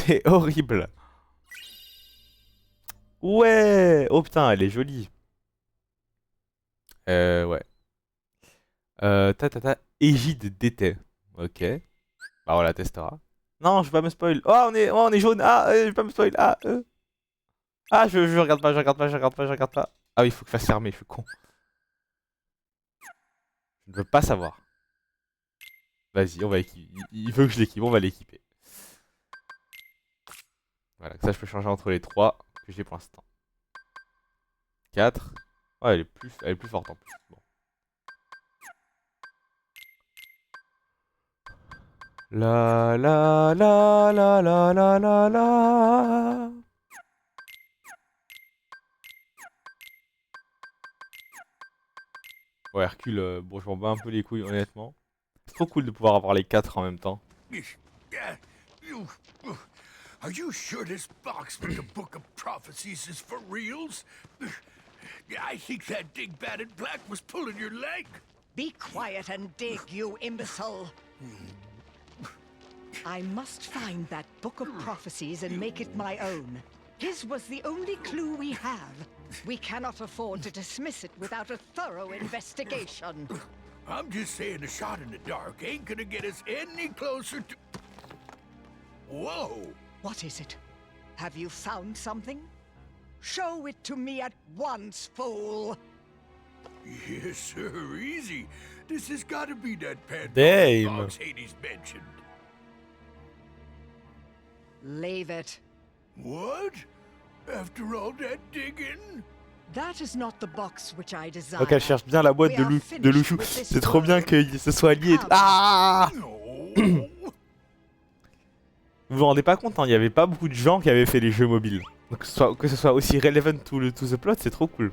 C'est horrible. Ouais. Oh putain, elle est jolie. Ouais. Égide d'été. Ok. Bah on la testera. Non, je vais pas me spoil. Oh, on est jaune. Ah, je vais pas me spoil. Ah, je regarde pas, je regarde pas, je regarde pas, je regarde pas. Ah oui, il faut que je fasse fermer, je suis con. Je ne veux pas savoir. Vas-y, on va équiper. Il veut que je l'équipe, on va l'équiper. Voilà, ça je peux changer entre les trois que j'ai pour l'instant. 4. Ouais, elle est plus forte en plus. Bon. La la la la la la la la. Ouais, Hercule, bon, je m'en bats un peu les couilles, honnêtement. C'est trop cool de pouvoir avoir les 4 en même temps. You, are you sure this box with the Book of Prophecies is for reals? I think that Dig-Batted Black was pulling your leg. Be quiet and dig, you imbecile. I must find that Book of Prophecies and make it my own. His was the only clue we have. We cannot afford to dismiss it without a thorough investigation. I'm just saying a shot in the dark ain't gonna get us any closer to... Whoa! What is it? Have you found something? Show it to me at once, fool! Yes, sir, easy. This has gotta be that Damn. Pandora box Hades mentioned. Leave it. What? After all that digging? That is not the box which I desire. Ok, elle cherche bien la boîte de Louchou. C'est trop bien que ce soit lié. Ah! No. Vous vous rendez pas compte, hein, il y avait pas beaucoup de gens qui avaient fait les jeux mobiles. Donc que ce soit aussi relevant to the plot, c'est trop cool.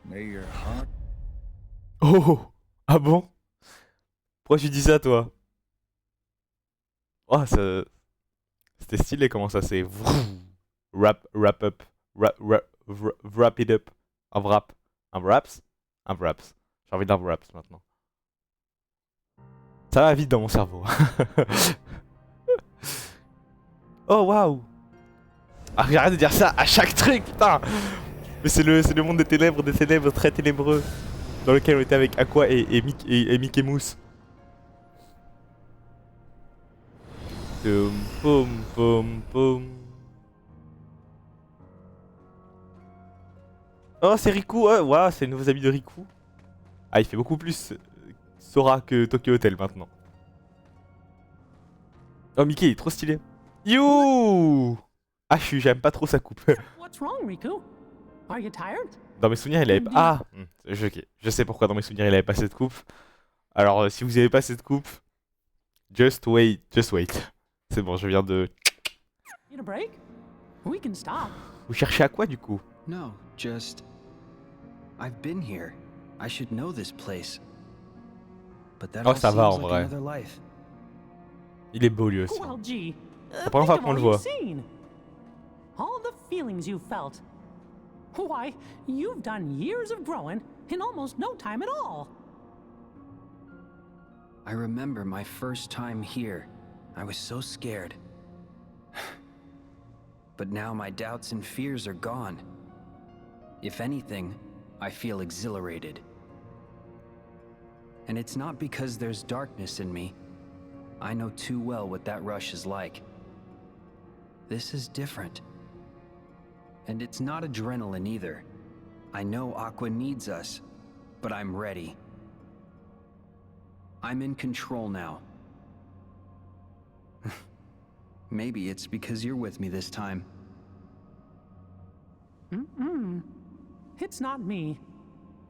May your heart... Oh! Ah bon? Pourquoi tu dis ça, toi? Oh, ça... C'était stylé comment ça c'est... Wrap up. Wrap it up. Un wrap. Un wraps? Un wraps. J'ai envie d'un wraps maintenant. Ça va vite dans mon cerveau. Oh waouh! Ah, j'arrête de dire ça à chaque truc, putain! Mais c'est le monde des ténèbres très ténébreux. Dans lequel on était avec Aqua et Mickey Mouse. Poum, poum, poum. Oh, c'est Riku! Oh, waouh, c'est les nouveaux habits de Riku. Ah, il fait beaucoup plus Sora que Tokyo Hotel maintenant. Oh, Mickey, il est trop stylé. You! Ah, j'aime pas trop sa coupe. What's wrong, Riku? Are you tired? Dans mes souvenirs, il avait pas... Ah! Ok, je sais pourquoi dans mes souvenirs, il avait pas cette coupe. Alors, si vous avez pas cette coupe, just wait. C'est bon, je viens de... Need a break? We can stop. Vous cherchez à quoi, du coup? No, just... I've been here. I should know this place. But that Oh, all ça va, seems en like vrai. another life. Il est beau, lui aussi. Well, gee. La première fois qu'on le voit. All the feelings you felt. Why, you've done years of growing in almost no time at all. I remember my first time here. I was so scared. But now my doubts and fears are gone. If anything, I feel exhilarated. And it's not because there's darkness in me. I know too well what that rush is like. This is different. And it's not adrenaline either. I know Aqua needs us, but I'm ready. I'm in control now. Maybe it's because you're with me this time. It's not me.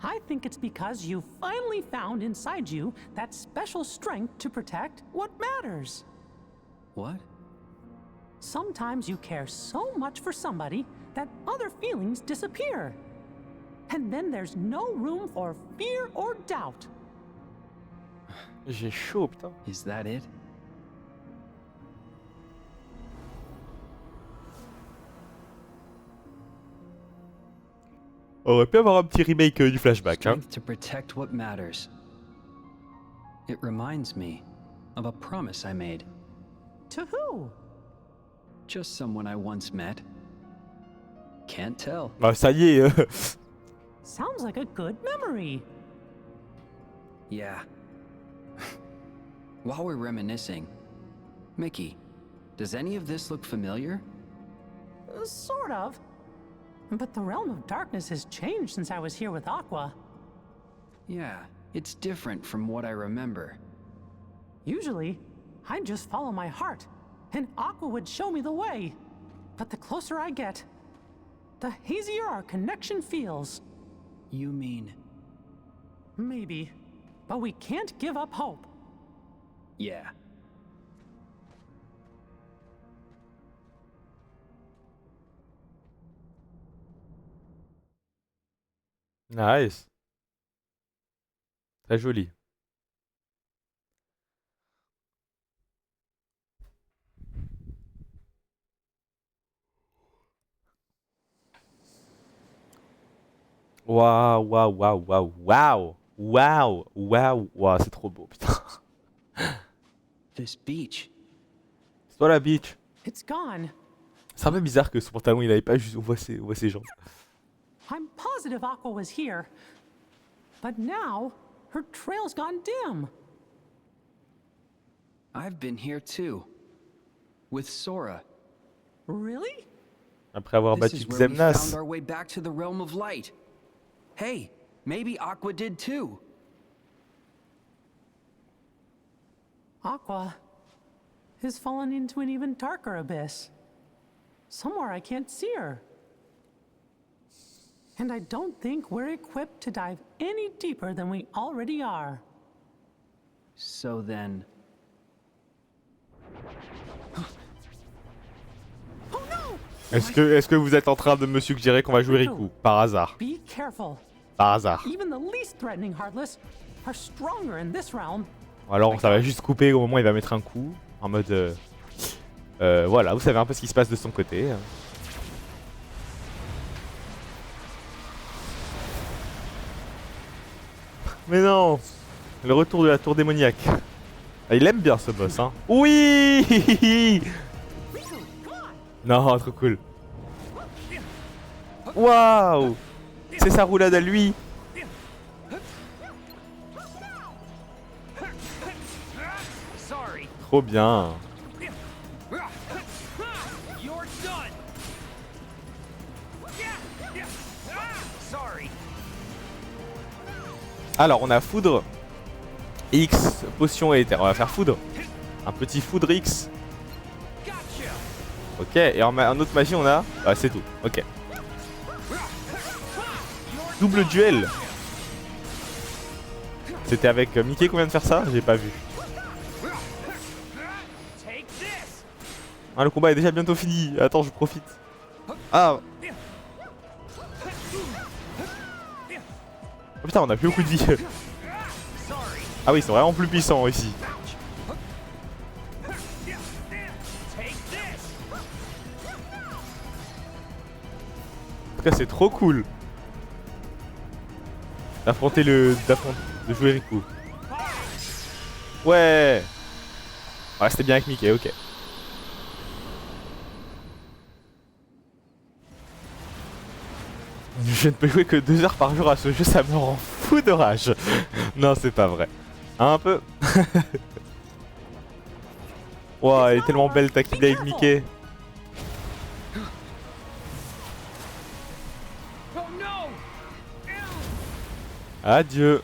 I think it's because you finally found inside you that special strength to protect what matters. What? Sometimes you care so much for somebody that other feelings disappear. And then there's no room for fear or doubt. J'ai chaud, putain. Is that it? On aurait pu avoir un petit remake du flashback, hein. Strength to protect what matters. It reminds me, of a promise I made. To who? Just someone I once met. Can't tell. Bah ça y est. Sounds like a good memory. Yeah. While we're reminiscing, Mickey, does any of this look familiar? Sort of. But the realm of darkness has changed since I was here with Aqua. Yeah, it's different from what I remember. Usually, I'd just follow my heart, and Aqua would show me the way. But the closer I get, the hazier our connection feels. You mean... Maybe. But we can't give up hope. Yeah. Nice. Très joli. Waouh, waouh, waouh, waouh, waouh, waouh, waouh, waouh, c'est trop beau, putain. This beach. C'est toi la beach. It's gone. C'est un peu bizarre que son pantalon il avait pas juste, on voit ses jambes. I'm positive Aqua was here. But now, her trail's gone dim. I've been here too. With Sora. Really? Après avoir This battu is where we found Xemnas. our way back to the realm of light. Hey, maybe Aqua did too. Aqua has fallen into an even darker abyss. Somewhere I can't see her. And I don't think we're equipped to dive any deeper than we already are. So then... Oh no! Est-ce que vous êtes en train de me suggérer qu'on va jouer Riku? Par hasard. Be careful. Par hasard. Even the least threatening Heartless are stronger in this realm. Ou alors ça va juste couper au moment où il va mettre un coup. En mode... voilà, vous savez un peu ce qui se passe de son côté. Mais non! Le retour de la tour démoniaque. Ah, il aime bien ce boss, hein. Oui! Non, trop cool. Waouh! C'est sa roulade à lui. Sorry. Trop bien. You're done. Sorry. Alors, on a foudre, X, potion et éther. On va faire foudre. Un petit foudre X. Gotcha. Ok, et en autre magie, on a... Ah, c'est tout. Ok. Double duel. C'était avec Mickey qu'on vient de faire ça? J'ai pas vu. Take this. Ah, le combat est déjà bientôt fini. Attends, je profite. Ah. Oh putain, on a plus beaucoup de vie. Sorry. Ah oui, ils sont vraiment plus puissants ici. Take this. En tout cas, c'est trop cool. D'affronter de jouer Riku. Ouais. Ouais, c'était bien avec Mickey, ok. Je ne peux jouer que 2 heures par jour à ce jeu, ça me rend fou de rage. Non, c'est pas vrai. Un peu. Wow, elle est tellement belle ta kid avec Mickey. Oh no. Adieu.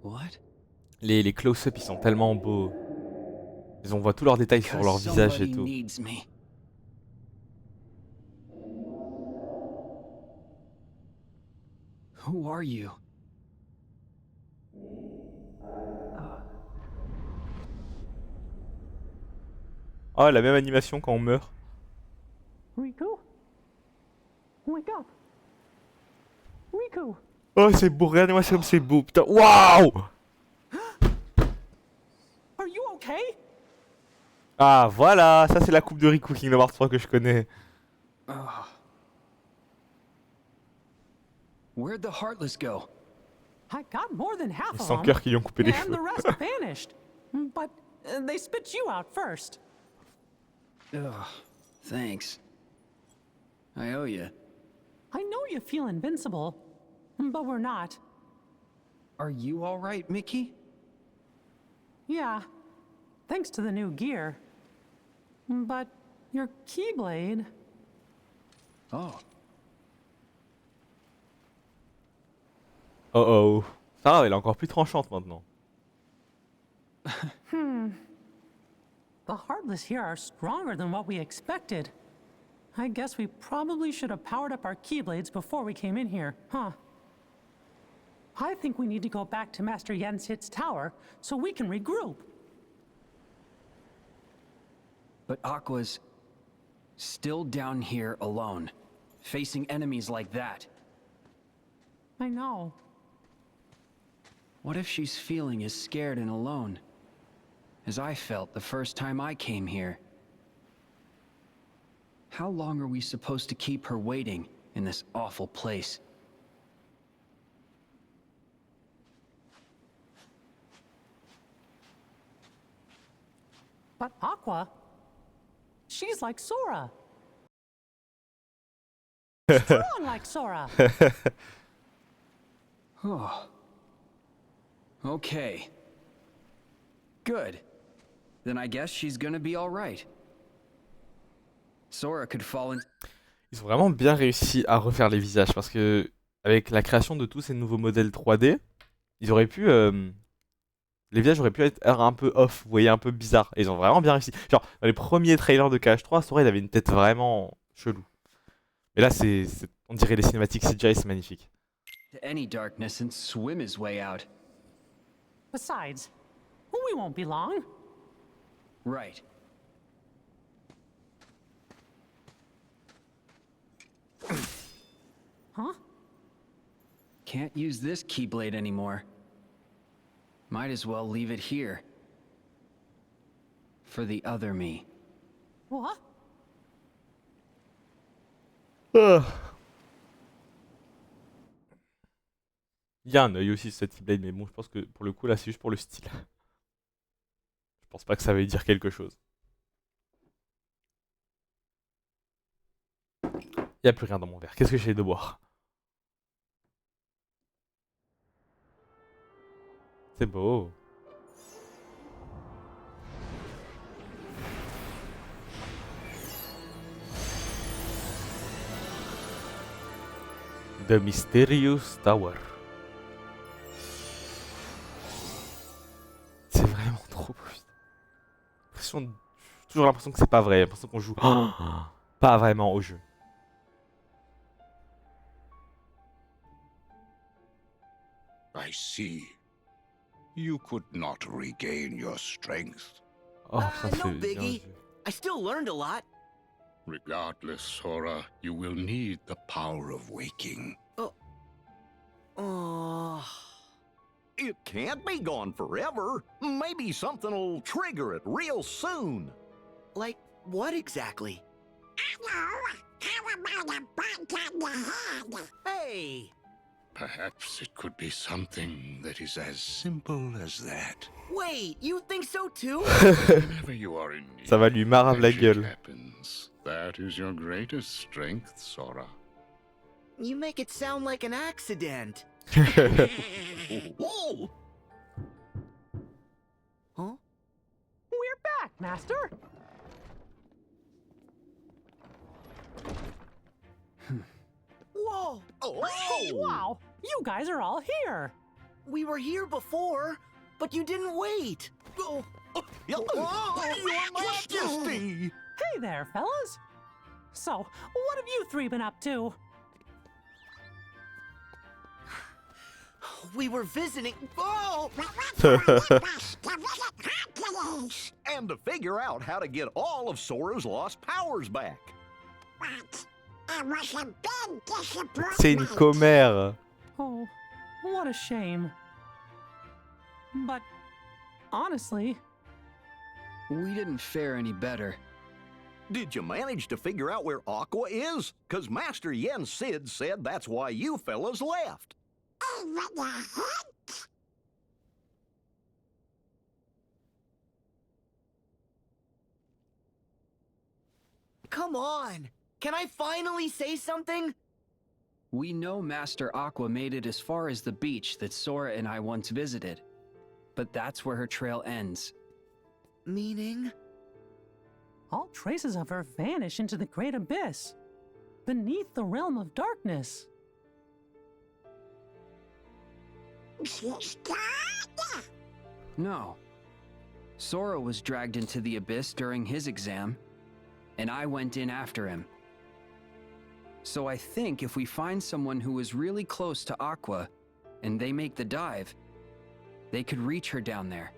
What? Les close-up ils sont tellement beaux. On voit tous leurs détails sur leur visage et Somebody tout. needs me. Who are you? Oh, la même animation quand on meurt. Riku? Wake up! Riku! Oh, c'est beau, regardez-moi ça comme c'est beau, putain. Waouh! Are you okay? Ah, voilà, ça c'est la coupe de Riku Kingdom Hearts 3 que je connais. Where'd the Heartless go? I got more than half Les of sans them. cœurs qui lui ont coupé les And the cheveux. rest vanished. But they spit you out first. Ugh, thanks. I owe you. I know you feel invincible, but we're not. Are you all right, Mickey? Yeah, thanks to the new gear. But your Keyblade... Oh, Oh oh. Ça va, elle est encore plus tranchante maintenant. The Heartless here are stronger than what we expected. I guess we probably should have powered up our Keyblades before we came in here, huh? I think we need to go back to Master Yenshit's tower so we can regroup. but Aqua's still down here alone, facing enemies like that. I know. What if she's feeling as scared and alone as I felt the first time I came here? How long are we supposed to keep her waiting in this awful place? But Aqua, she's like Sora. Strong like Sora. Oh. Okay. Good. Then I guess she's gonna be all right. Sora could fall in. Ils ont vraiment bien réussi à refaire les visages parce que avec la création de tous ces nouveaux modèles 3D, ils auraient pu les visages auraient pu être un peu off, vous voyez, un peu bizarre. Et ils ont vraiment bien réussi. Genre dans les premiers trailers de KH3, Sora il avait une tête vraiment chelou. Mais là on dirait les cinématiques CGI, c'est magnifique. To any darkness and swim his way out. Besides, we won't be long. Right. Huh? Can't use this Keyblade anymore. Might as well leave it here. For the other me. What? Il y a un œil aussi sur cette Keyblade, mais bon, je pense que pour le coup là c'est juste pour le style. Je pense pas que ça veuille dire quelque chose. Il n'y a plus rien dans mon verre. Qu'est-ce que j'ai de boire? C'est beau. The Mysterious Tower. C'est vraiment trop beau. Toujours l'impression que c'est pas vrai. J'ai l'impression qu'on joue pas vraiment au jeu. I see. You could not regain your strength. Oh, putain, No c'est bien biggie. vu. I still learned a lot. Regardless, Sora, you will need the power of waking. Oh. It can't be gone forever. Maybe something'll trigger it real soon. Like what exactly? Hey! Perhaps it could be something that is as simple as that. Wait, you think so too? Whenever you are in need, Ça va lui marave la magic gueule. happens. That is your greatest strength, Sora. You make it sound like an accident. Whoa! Huh? We're back, Master. Whoa! Oh! Wow, you guys are all here. We were here before, but you didn't wait. Oh, Your Majesty! Hey there, fellas. So, what have you three been up to? we were visiting. Oh! And to figure out how to get all of Sora's lost powers back. C'est une commère. Oh, What a shame. But honestly, We didn't fare any better. Did you manage to figure out where Aqua is? 'Cause Master Yen Sid said that's why you fellas left. Come on! Can I finally say something? We know Master Aqua made it as far as the beach that Sora and I once visited. But that's where her trail ends. Meaning? all traces of her vanish into the great abyss, beneath the realm of darkness. No. Sora was dragged into the abyss during his exam, and I went in after him. So I think if we find someone who is really close to Aqua, and they make the dive, they could reach her down there.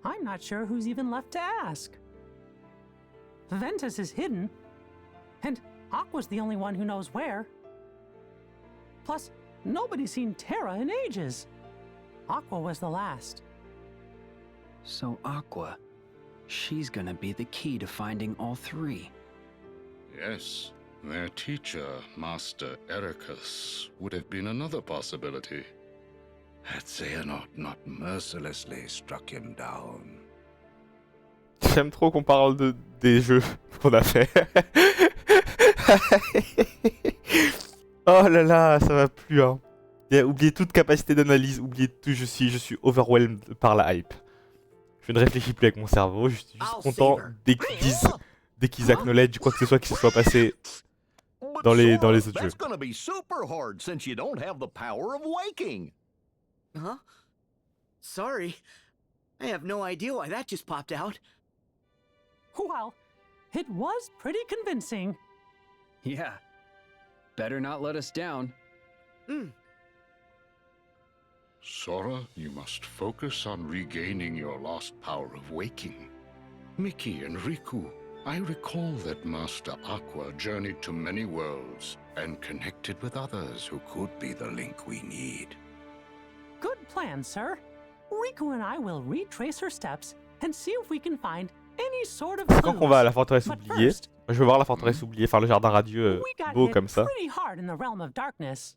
I'm not sure who's even left to ask. Ventus is hidden, and Aqua's the only one who knows where. Plus, nobody's seen Terra in ages. Aqua was the last. So Aqua, she's gonna be the key to finding all three. Yes, their teacher, Master Ericus, would have been another possibility. Had Xehanort not mercilessly struck him down. J'aime trop qu'on parle des jeux qu'on a fait. Oh là là, ça va plus hein. Oubliez toute capacité d'analyse, oubliez tout, je suis overwhelmed par la hype. Je ne réfléchis plus avec mon cerveau, je suis juste content dès qu'ils acknowledge quoi que ce soit qui se soit passé dans les autres jeux. That's gonna be super hard since you don't have the power of waking. Huh? Sorry. I have no idea why that just popped out. Well, it was pretty convincing. Yeah. Better not let us down. Sora, you must focus on regaining your lost power of waking. Mickey and Riku, I recall that Master Aqua journeyed to many worlds and connected with others who could be the link we need. Good plan, sir. Riku and I will retrace her steps and see if we can find any sort of Quand on va à la forteresse But oubliée, first, je veux voir la forteresse oubliée, enfin le jardin radieux we got beau hit comme ça. pretty hard in the realm of darkness.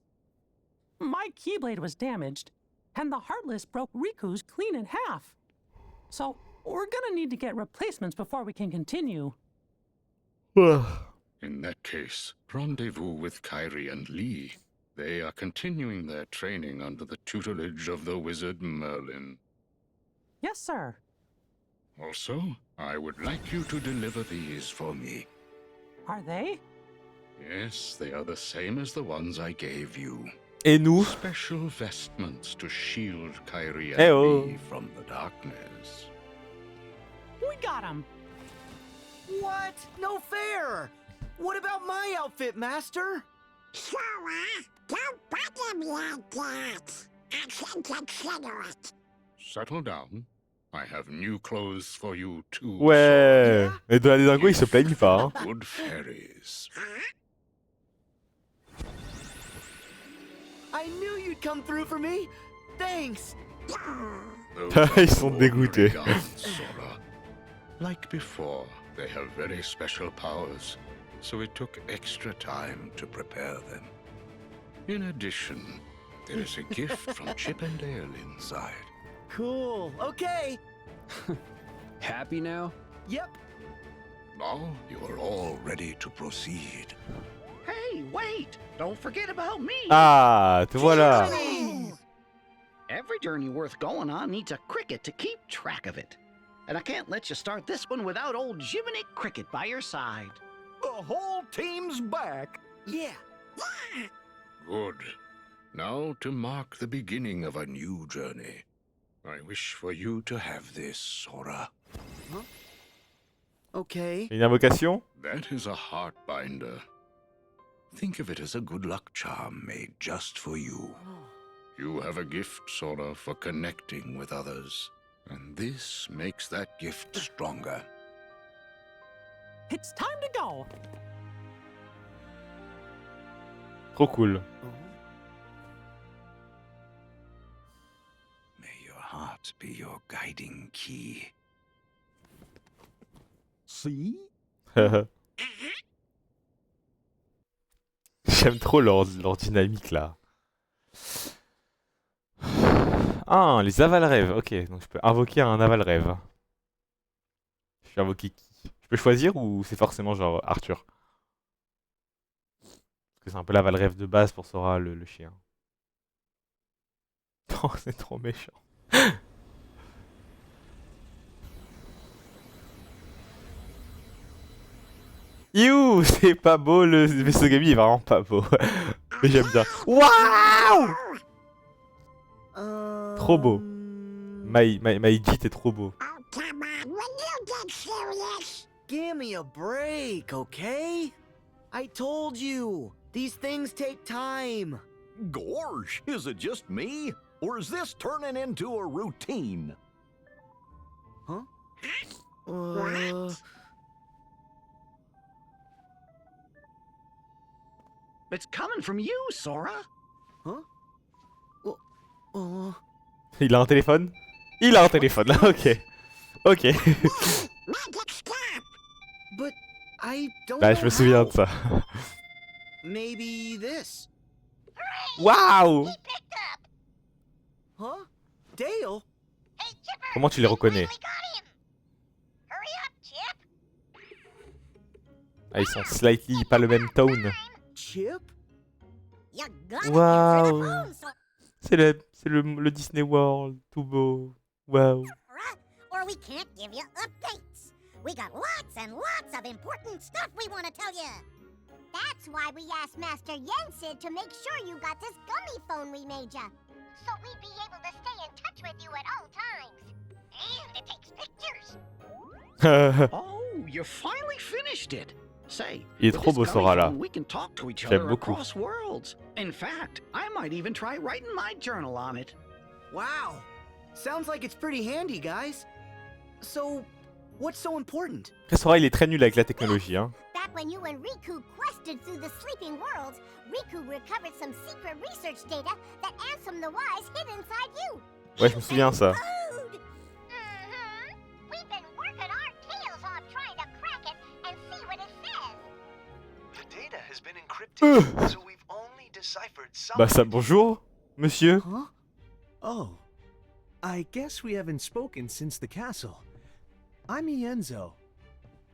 My Keyblade was damaged, and the Heartless broke Riku's clean in half. So we're gonna need to get replacements before we can continue. In that case, rendezvous with Kairi and Lee. They are continuing their training under the tutelage of the wizard Merlin. Yes, sir. Also, I would like you to deliver these for me. Are they? Yes, they are the same as the ones I gave you. Et nous? Special vestments to shield Kairi and Eh oh. Lee from the darkness. We got 'em. What? No fair! What about my outfit, Master? Don't bother me like that. I can consider it. Settle down. I have new clothes for you too. Ouais. Et de la dingo, il se plaignent pas. Hein. Good fairies. I knew you'd come through for me. Thanks. Those are Ils sont all dégoûtés. regards, Sora. Like before, they have very special powers, so it took extra time to prepare them. In addition, there is a gift from Chip and Dale inside. Cool. Okay. Happy now? Yep. Now you are all ready to proceed. Hey, wait! Don't forget about me! Ah, te voilà. Every journey worth going on needs a cricket to keep track of it. And I can't let you start this one without old Jiminy Cricket by your side. The whole team's back. Yeah. Good. Now to mark the beginning of a new journey. I wish for you to have this, Sora. Okay. Une invocation? That is a heart binder. Think of it as a good luck charm made just for you. You have a gift, Sora, for connecting with others. And this makes that gift stronger. It's time to go. Trop cool. May your heart be your guiding key. See? J'aime trop leur dynamique là. Ah, les aval rêves. Ok, donc je peux invoquer un aval rêve. Je peux invoquer qui? Je peux choisir ou c'est forcément genre Arthur? Parce que c'est un peu l'aval rêve de base pour Sora le chien. Oh, c'est trop méchant. You, c'est pas beau le vaisseau Gami est vraiment pas beau. Mais j'aime bien. Waouh! Trop beau. Maïdi, t'es trop beau. Oh, come on, will you get serious? Give me a break, okay? I told you, these things take time. Gorge, is it just me? Or is this turning into a routine? Huh? It's coming from you, Sora. Huh? Il a un téléphone? Il a un téléphone là, ok. Ok. Magic stop! But I don't Bah, know je me souviens how. de ça. Maybe this. Waouh! Huh? Dale? Hey, Chipper! Comment tu les reconnais? We got him! Hurry up, Chip! Ah, ils sont slightly pas le même tone. Chip? You gotta Waouh! answer the phone, Sora, C'est le Disney World, tout beau. Waouh! or we can't give you updates. We got lots and lots of important stuff we want to tell you. That's why we asked Master Yensid to make sure you got this gummy phone we made ya. So we'd be able to stay in touch with you at all times. And it takes pictures. Oh, you finally finished it. Say, Il est with trop this beau, gummy Sora, là. phone, we can talk to each J'aime other beaucoup. across worlds. In fact, I might even try writing my journal on it. Wow. Sounds like it's pretty handy, guys. So, what's so important? Après, Sora, il est très nul avec la technologie, hein. Back when you and Riku quested through the sleeping worlds, Riku recovered some secret research data that Ansem the Wise hid inside you. Ouais, je me souviens ça. Code! We've been working our tails off trying to crack it and see what it says. The data has been encrypted, so we've only deciphered some. Bah ça, bonjour, monsieur. Huh? Oh, I guess we haven't spoken since the castle. I'm Ienzo.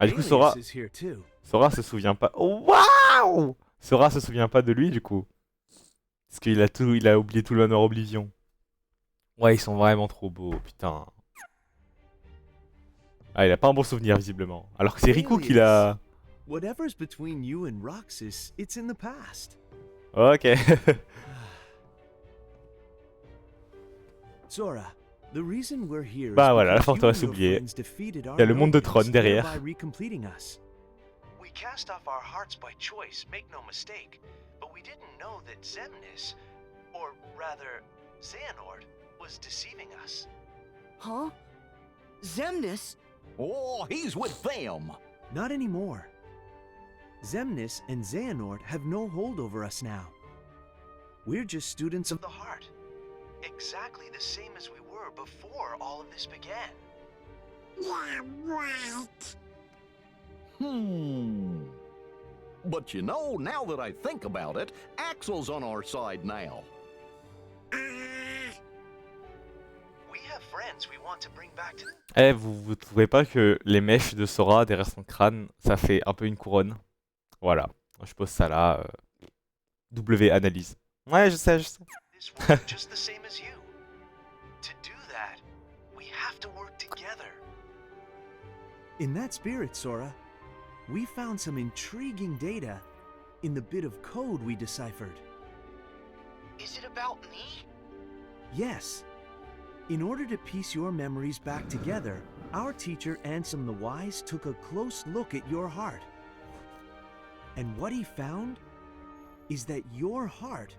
Ah, du coup, Sora Alias is here too. se souvient pas. Oh, waouh! Sora se souvient pas de lui, du coup. Parce il a oublié tout le manoir Oblivion. Ouais, ils sont vraiment trop beaux, putain. Ah, il a pas un bon souvenir, visiblement. Alors que c'est Riku qui l'a... Whatever's between you and Roxas, it's in the past. Ok. Sora, the reason we're here Bah is voilà, la because you forteresse and your oubliée. friends defeated Il y a le our monde de opponents, Tron derrière. thereby recompleting us. We cast off our hearts by choice, make no mistake, but we didn't know that Zemnis, or rather, Xehanort, was deceiving us. Huh? Zemnis? Oh, he's with them. Not anymore. Zemnis and Xehanort have no hold over us now. We're just students of The heart. Exactly the same as we were before all of this began. Yeah, right. But you know, now that I think about it, Axel's on our side now. We have friends we want to bring back to. Eh, vous trouvez pas que les mèches de Sora derrière son crâne, ça fait un peu une couronne? Voilà. Je pose ça là. W analyse. Ouais, je sais. This world just the same as you. To do that, we have to work together. In that spirit, Sora, we found some intriguing data in the bit of code we deciphered. Is it about me? Yes. In order to piece your memories back together, our teacher Ansem the Wise took a close look at your heart. And what he found is that your heart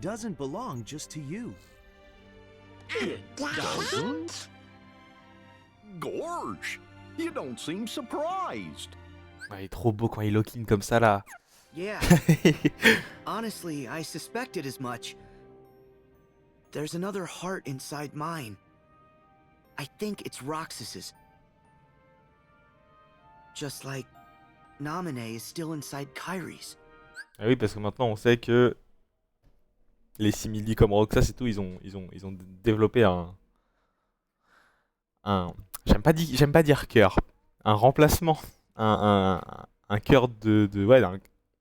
doesn't belong just to you. Doesn't? Gorge, you don't seem surprised. Ah, il est trop beau quand il lock-in comme ça là. Yeah. Honestly, I suspected as much. There's another heart inside mine. I think it's Roxas's. Just like Naminé is still inside Kairi's. Ah oui, parce que maintenant on sait que les simili comme Roxas et tout, ils ont développé j'aime pas dire cœur, un remplacement, un cœur ouais,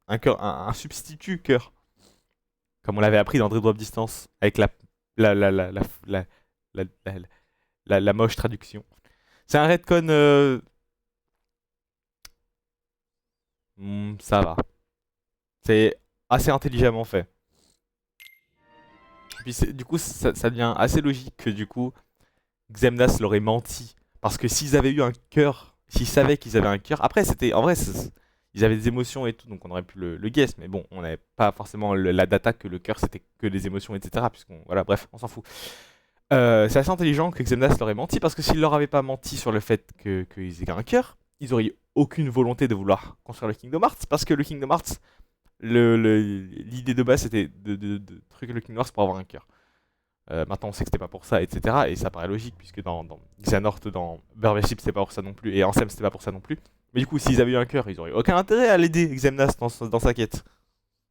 un substitut cœur, comme on l'avait appris dans Dream Drop Distance avec la moche traduction. C'est un retcon, ça va. C'est assez intelligemment fait. Puis du coup, ça devient assez logique que du coup, Xemnas leur ait menti. Parce que s'ils avaient eu un cœur, s'ils savaient qu'ils avaient un cœur, après c'était, en vrai, ils avaient des émotions et tout, donc on aurait pu le guess, mais bon, on n'avait pas forcément la data que le cœur c'était que des émotions, etc. Voilà, bref, on s'en fout. C'est assez intelligent que Xemnas leur ait menti, parce que s'ils leur avaient pas menti sur le fait qu'ils aient un cœur, ils auraient aucune volonté de vouloir construire le Kingdom Hearts, parce que le Kingdom Hearts, l'idée de base c'était de truquer le Kingdom Hearts pour avoir un cœur. Maintenant on sait que c'était pas pour ça, etc. Et ça paraît logique, puisque dans Xehanort, dans Burbership c'était pas pour ça non plus, et Ansem c'était pas pour ça non plus. Mais du coup, s'ils avaient eu un cœur, ils auraient aucun intérêt à l'aider, Xemnas, dans sa quête.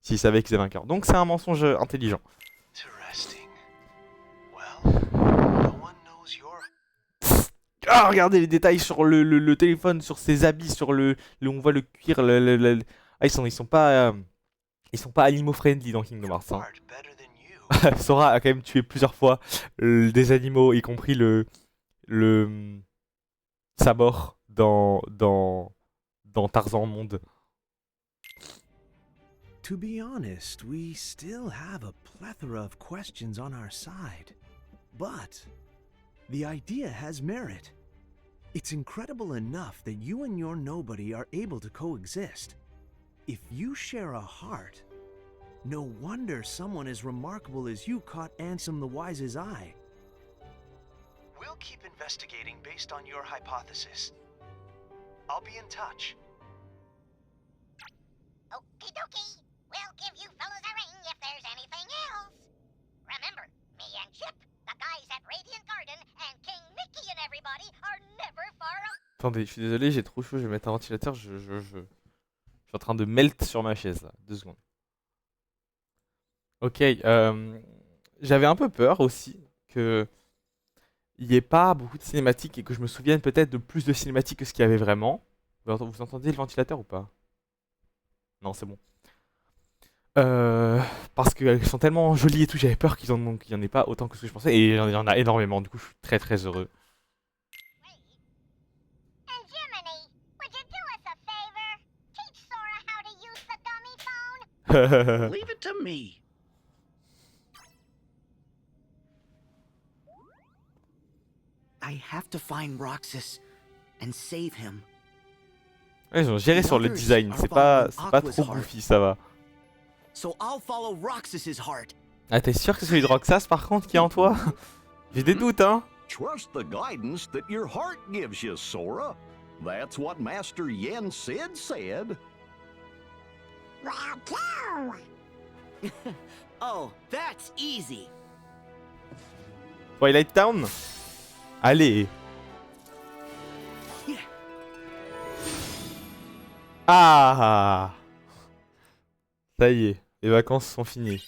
S'ils savaient qu'ils avaient un cœur. Donc c'est un mensonge intelligent. Ah, regardez les détails sur le téléphone, sur ses habits, sur on voit le cuir, Ah, ils sont pas animaux-friendly dans Kingdom Hearts. Hein. Sora a quand même tué plusieurs fois des animaux, y compris sa mort dans Tarzan Monde. To be honest, we still have a plethora of questions on our side. But the idea has merit. It's incredible enough that you and your nobody are able to coexist. If you share a heart, no wonder someone as remarkable as you caught Ansem the Wise's eye. We'll keep investigating based on your hypothesis. I'll be in touch. Okie dokie. We'll give you fellas a ring if there's anything else. Remember, me and Chip, the guys at Radiant Garden, and King Mickey and everybody are never far off. Attendez, je suis désolé, j'ai trop chaud, je vais mettre un ventilateur, je suis en train de melt sur ma chaise là, 2 secondes. Ok, j'avais un peu peur aussi que il n'y ait pas beaucoup de cinématiques et que je me souvienne peut-être de plus de cinématiques que ce qu'il y avait vraiment. Vous entendez le ventilateur ou pas? Non, c'est bon. Parce qu'elles sont tellement jolies et tout, j'avais peur qu'il y en ait pas autant que ce que je pensais, et il y en a énormément, du coup je suis très très heureux. And Jiminy, would you do us a favor? Teach Sora how to use the gummy phone? Leave it to me. I have to find Roxas and save him. Ouais, ils ont géré sur le design, c'est pas trop goofy, ça va. So I'll follow Roxas's heart. Ah, t'es sûr que c'est celui de Roxas par contre qui est en toi? J'ai des doutes, hein. Trust the guidance that your heart gives you, Sora. That's what Master Yen Sid said. Well, go! Oh, that's easy. Twilight Town? Allez. Ah! Ça y est, les vacances sont finies.